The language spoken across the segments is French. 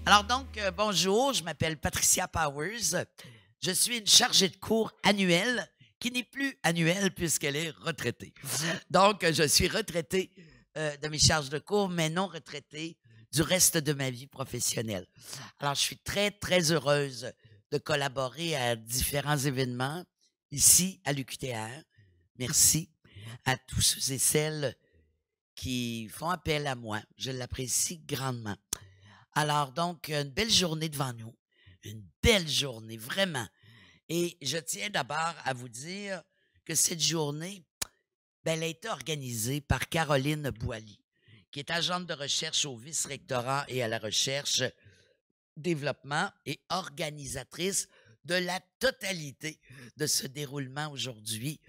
Alors donc, bonjour, je m'appelle Patricia Powers. Je suis une chargée de cours annuelle qui n'est plus annuelle puisqu'elle est retraitée. Donc, je suis retraitée de mes charges de cours, mais non retraitée du reste de ma vie professionnelle. Alors, je suis très, très heureuse de collaborer à différents événements ici à l'UQTR. Merci à tous ceux et celles qui font appel à moi. Je l'apprécie grandement. Alors donc, une belle journée devant nous. Une belle journée, vraiment. Et je tiens d'abord à vous dire que cette journée, elle a été organisée par Caroline Boily, qui est agente de recherche au vice-rectorat et à la recherche, développement et organisatrice de la totalité de ce déroulement aujourd'hui.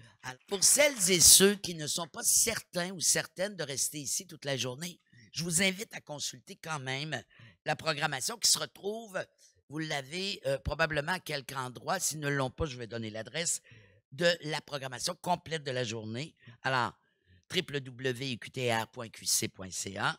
Pour celles et ceux qui ne sont pas certains ou certaines de rester ici toute la journée, je vous invite à consulter quand même la programmation qui se retrouve, vous l'avez probablement à quelque endroit. S'ils ne l'ont pas, je vais donner l'adresse de la programmation complète de la journée. Alors, www.uqtr.qc.ca,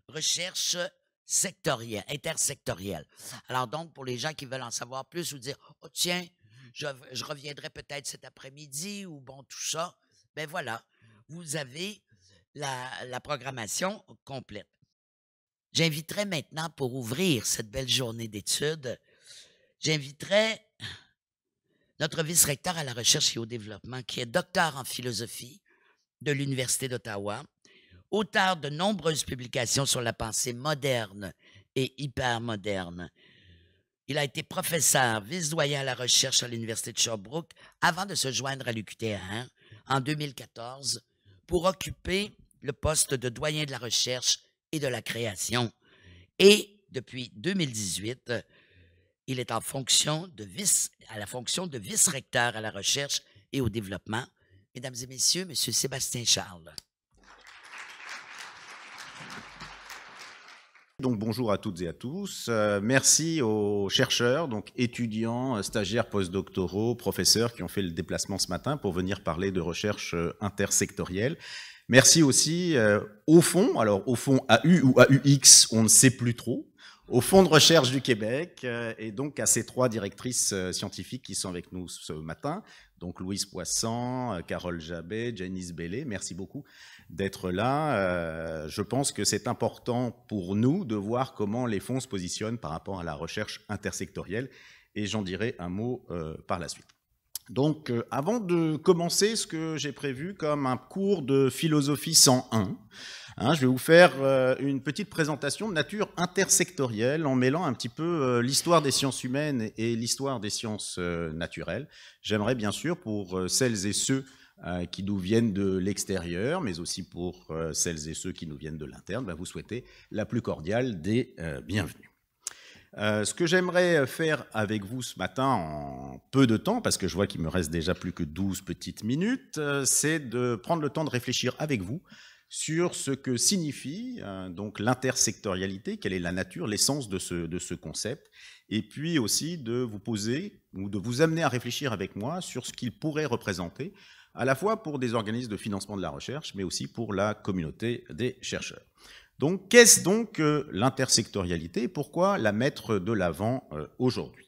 recherche sectorielle, intersectorielle. Alors donc, pour les gens qui veulent en savoir plus ou dire, oh tiens, je reviendrai peut-être cet après-midi ou bon, tout ça, ben voilà, vous avez la programmation complète. J'inviterai maintenant, pour ouvrir cette belle journée d'études, j'inviterai notre vice-recteur à la recherche et au développement, qui est docteur en philosophie de l'Université d'Ottawa, auteur de nombreuses publications sur la pensée moderne et hypermoderne. Il a été professeur, vice-doyen à la recherche à l'Université de Sherbrooke avant de se joindre à l'UQTR en 2014 pour occuper le poste de doyen de la recherche et de la création. Et depuis 2018, il est à la fonction de vice-recteur à la recherche et au développement. Mesdames et messieurs, M. Sébastien Charles. Donc bonjour à toutes et à tous. Merci aux chercheurs, donc étudiants, stagiaires, postdoctoraux, professeurs qui ont fait le déplacement ce matin pour venir parler de recherche intersectorielle. Merci aussi au fond, alors au fond AU ou AUX, on ne sait plus trop, au Fonds de recherche du Québec et donc à ces trois directrices scientifiques qui sont avec nous ce matin, donc Louise Poisson, Carole Jabet, Janice Bellé, merci beaucoup d'être là. Je pense que c'est important pour nous de voir comment les fonds se positionnent par rapport à la recherche intersectorielle et j'en dirai un mot par la suite. Donc, avant de commencer ce que j'ai prévu comme un cours de philosophie 101, je vais vous faire une petite présentation de nature intersectorielle en mêlant un petit peu l'histoire des sciences humaines et l'histoire des sciences naturelles. J'aimerais bien sûr, pour celles et ceux qui nous viennent de l'extérieur, mais aussi pour celles et ceux qui nous viennent de l'interne, vous souhaiter la plus cordiale des bienvenues. Ce que j'aimerais faire avec vous ce matin en peu de temps, parce que je vois qu'il me reste déjà plus que 12 petites minutes, c'est de prendre le temps de réfléchir avec vous sur ce que signifie donc l'intersectorialité, quelle est la nature, l'essence de ce concept, et puis aussi de vous poser ou de vous amener à réfléchir avec moi sur ce qu'il pourrait représenter, à la fois pour des organismes de financement de la recherche, mais aussi pour la communauté des chercheurs. Donc, qu'est-ce donc l'intersectorialité et pourquoi la mettre de l'avant aujourd'hui?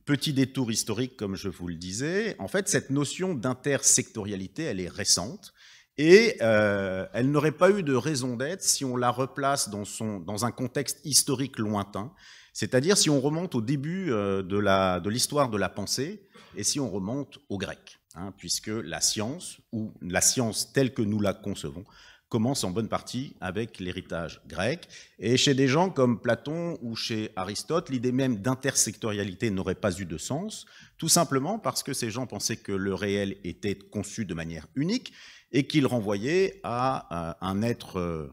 Petit détour historique, comme je vous le disais. En fait, cette notion d'intersectorialité, elle est récente et elle n'aurait pas eu de raison d'être si on la replace dans un contexte historique lointain, c'est-à-dire si on remonte au début de l'histoire de la pensée et si on remonte aux Grecs, puisque la science, ou la science telle que nous la concevons, commence en bonne partie avec l'héritage grec. Et chez des gens comme Platon ou chez Aristote, l'idée même d'intersectorialité n'aurait pas eu de sens, tout simplement parce que ces gens pensaient que le réel était conçu de manière unique et qu'il renvoyait à un être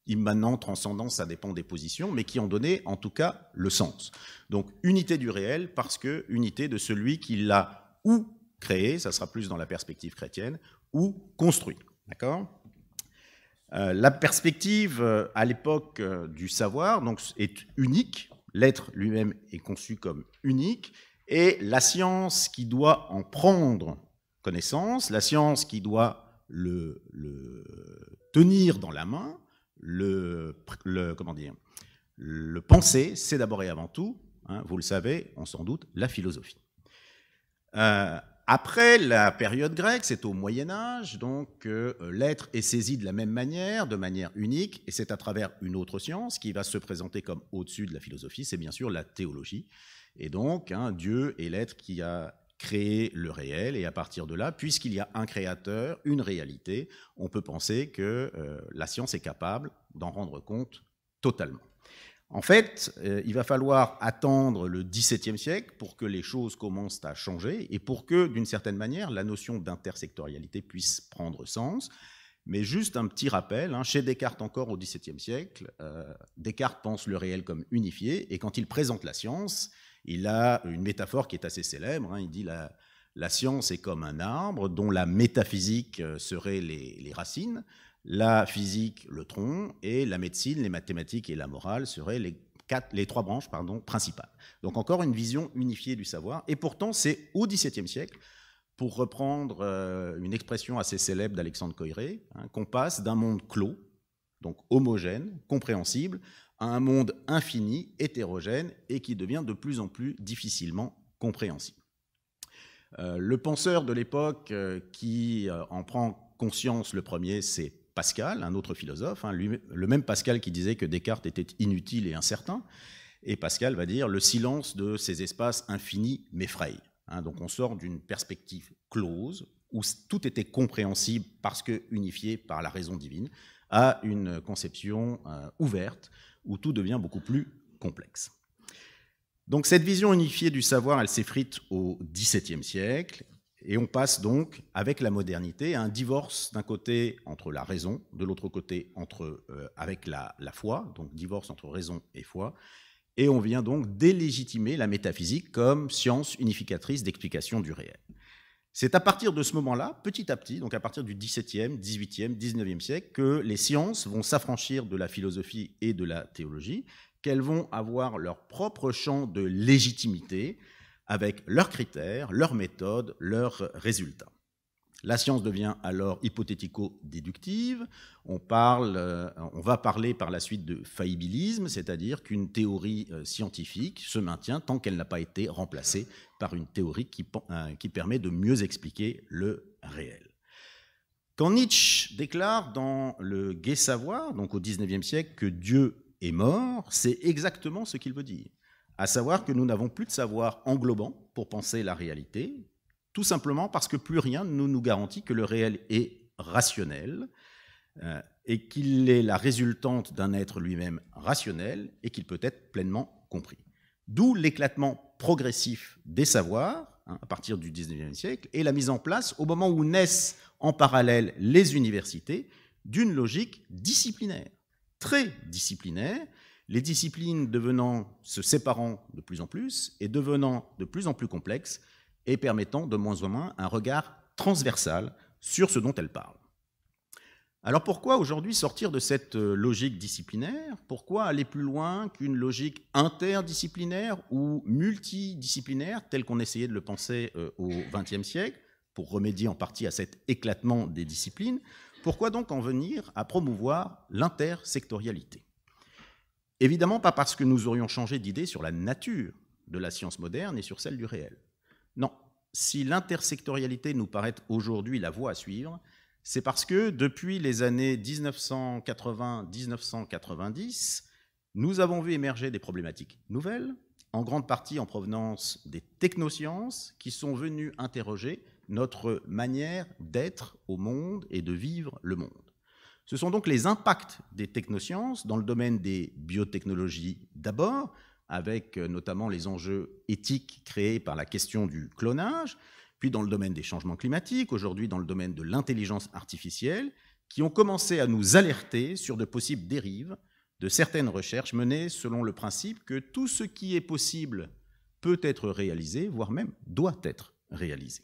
immanent, transcendant, ça dépend des positions, mais qui en donnait en tout cas le sens. Donc unité du réel parce que unité de celui qui l'a ou créé, ça sera plus dans la perspective chrétienne, ou construit. D'accord ? La perspective à l'époque du savoir donc, est unique, l'être lui-même est conçu comme unique, et la science qui doit en prendre connaissance, la science qui doit le tenir dans la main, comment dire, Le penser, c'est d'abord et avant tout, hein, vous le savez, on s'en doute, la philosophie. Après la période grecque, c'est au Moyen-Âge, donc l'être est saisi de la même manière unique, et c'est à travers une autre science qui va se présenter comme au-dessus de la philosophie, c'est bien sûr la théologie. Et donc, hein, Dieu est l'être qui a créé le réel, et à partir de là, puisqu'il y a un créateur, une réalité, on peut penser que la science est capable d'en rendre compte totalement. En fait, il va falloir attendre le XVIIe siècle pour que les choses commencent à changer et pour que, d'une certaine manière, la notion d'intersectorialité puisse prendre sens. Mais juste un petit rappel, hein, chez Descartes encore au XVIIe siècle, Descartes pense le réel comme unifié, et quand il présente la science, il a une métaphore qui est assez célèbre, hein, il dit la science est comme un arbre dont la métaphysique serait les racines, la physique le tronc, et la médecine, les mathématiques et la morale seraient les trois branches principales. Donc encore une vision unifiée du savoir, et pourtant c'est au XVIIe siècle, pour reprendre une expression assez célèbre d'Alexandre Coiré, hein, qu'on passe d'un monde clos, donc homogène, compréhensible, à un monde infini, hétérogène, et qui devient de plus en plus difficilement compréhensible. Le penseur de l'époque qui en prend conscience le premier, c'est Pascal, un autre philosophe, hein, le même Pascal qui disait que Descartes était inutile et incertain, et Pascal va dire « le silence de ces espaces infinis m'effraie ». Hein, donc on sort d'une perspective close, où tout était compréhensible parce que unifié par la raison divine, à une conception ouverte, où tout devient beaucoup plus complexe. Donc cette vision unifiée du savoir, elle s'effrite au XVIIe siècle, et on passe donc, avec la modernité, à un divorce d'un côté entre la raison, de l'autre côté avec la foi, donc divorce entre raison et foi, et on vient donc délégitimer la métaphysique comme science unificatrice d'explication du réel. C'est à partir de ce moment-là, petit à petit, donc à partir du XVIIe, XVIIIe, XIXe siècle, que les sciences vont s'affranchir de la philosophie et de la théologie, qu'elles vont avoir leur propre champ de légitimité, avec leurs critères, leurs méthodes, leurs résultats. La science devient alors hypothético-déductive. On va parler par la suite de faillibilisme, c'est-à-dire qu'une théorie scientifique se maintient tant qu'elle n'a pas été remplacée par une théorie qui permet de mieux expliquer le réel. Quand Nietzsche déclare dans le Gai Savoir, donc au XIXe siècle, que Dieu est mort, c'est exactement ce qu'il veut dire. À savoir que nous n'avons plus de savoir englobant pour penser la réalité, tout simplement parce que plus rien ne nous garantit que le réel est rationnel et qu'il est la résultante d'un être lui-même rationnel et qu'il peut être pleinement compris. D'où l'éclatement progressif des savoirs, hein, à partir du XIXe siècle, et la mise en place, au moment où naissent en parallèle les universités, d'une logique disciplinaire, très disciplinaire, les disciplines se séparant de plus en plus et devenant de plus en plus complexes et permettant de moins en moins un regard transversal sur ce dont elles parlent. Alors pourquoi aujourd'hui sortir de cette logique disciplinaire? Pourquoi aller plus loin qu'une logique interdisciplinaire ou multidisciplinaire, telle qu'on essayait de le penser au XXe siècle, pour remédier en partie à cet éclatement des disciplines? Pourquoi donc en venir à promouvoir l'intersectorialité? Évidemment pas parce que nous aurions changé d'idée sur la nature de la science moderne et sur celle du réel. Non, si l'intersectorialité nous paraît aujourd'hui la voie à suivre, c'est parce que depuis les années 1980-1990, nous avons vu émerger des problématiques nouvelles, en grande partie en provenance des technosciences, qui sont venues interroger notre manière d'être au monde et de vivre le monde. Ce sont donc les impacts des technosciences dans le domaine des biotechnologies d'abord, avec notamment les enjeux éthiques créés par la question du clonage, puis dans le domaine des changements climatiques, aujourd'hui dans le domaine de l'intelligence artificielle, qui ont commencé à nous alerter sur de possibles dérives de certaines recherches menées selon le principe que tout ce qui est possible peut être réalisé, voire même doit être réalisé.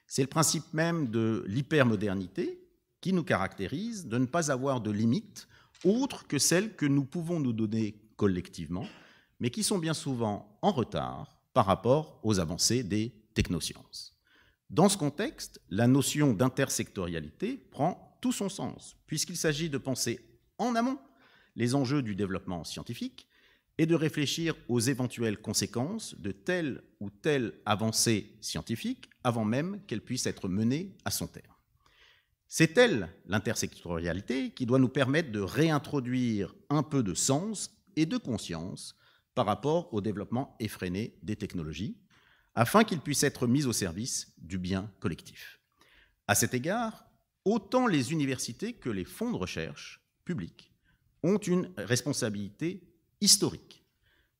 C'est le principe même de l'hypermodernité qui nous caractérise, de ne pas avoir de limites autres que celles que nous pouvons nous donner collectivement, mais qui sont bien souvent en retard par rapport aux avancées des technosciences. Dans ce contexte, la notion d'intersectorialité prend tout son sens, puisqu'il s'agit de penser en amont les enjeux du développement scientifique et de réfléchir aux éventuelles conséquences de telle ou telle avancée scientifique avant même qu'elle puisse être menée à son terme. C'est elle, l'intersectorialité, qui doit nous permettre de réintroduire un peu de sens et de conscience par rapport au développement effréné des technologies, afin qu'ils puissent être mis au service du bien collectif. À cet égard, autant les universités que les fonds de recherche publics ont une responsabilité historique,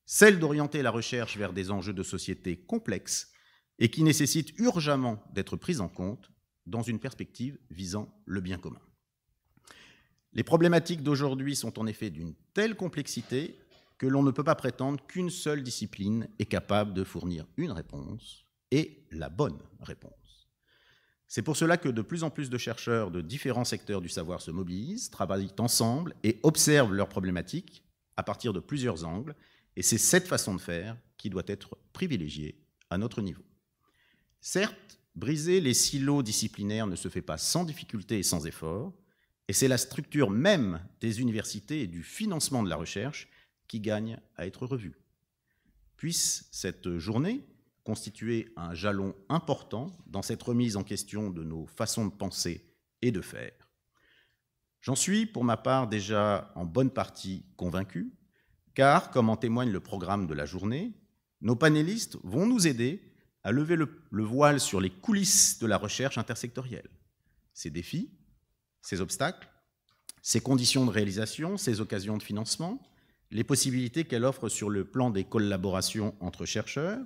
celle d'orienter la recherche vers des enjeux de société complexes et qui nécessitent urgemment d'être pris en compte dans une perspective visant le bien commun. Les problématiques d'aujourd'hui sont en effet d'une telle complexité que l'on ne peut pas prétendre qu'une seule discipline est capable de fournir une réponse, et la bonne réponse. C'est pour cela que de plus en plus de chercheurs de différents secteurs du savoir se mobilisent, travaillent ensemble et observent leurs problématiques à partir de plusieurs angles, et c'est cette façon de faire qui doit être privilégiée à notre niveau. Certes, briser les silos disciplinaires ne se fait pas sans difficulté et sans effort, et c'est la structure même des universités et du financement de la recherche qui gagne à être revue. Puisse cette journée constituer un jalon important dans cette remise en question de nos façons de penser et de faire. J'en suis, pour ma part, déjà en bonne partie convaincu, car, comme en témoigne le programme de la journée, nos panélistes vont nous aider à lever le voile sur les coulisses de la recherche intersectorielle, ses défis, ses obstacles, ses conditions de réalisation, ses occasions de financement, les possibilités qu'elle offre sur le plan des collaborations entre chercheurs,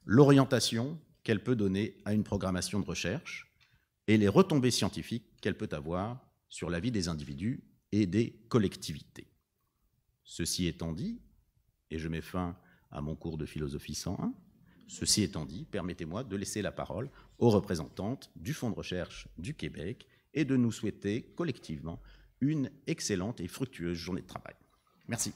l'orientation qu'elle peut donner à une programmation de recherche et les retombées scientifiques qu'elle peut avoir sur la vie des individus et des collectivités. Ceci étant dit, et je mets fin à mon cours de philosophie 101, ceci étant dit, permettez-moi de laisser la parole aux représentantes du Fonds de recherche du Québec et de nous souhaiter collectivement une excellente et fructueuse journée de travail. Merci.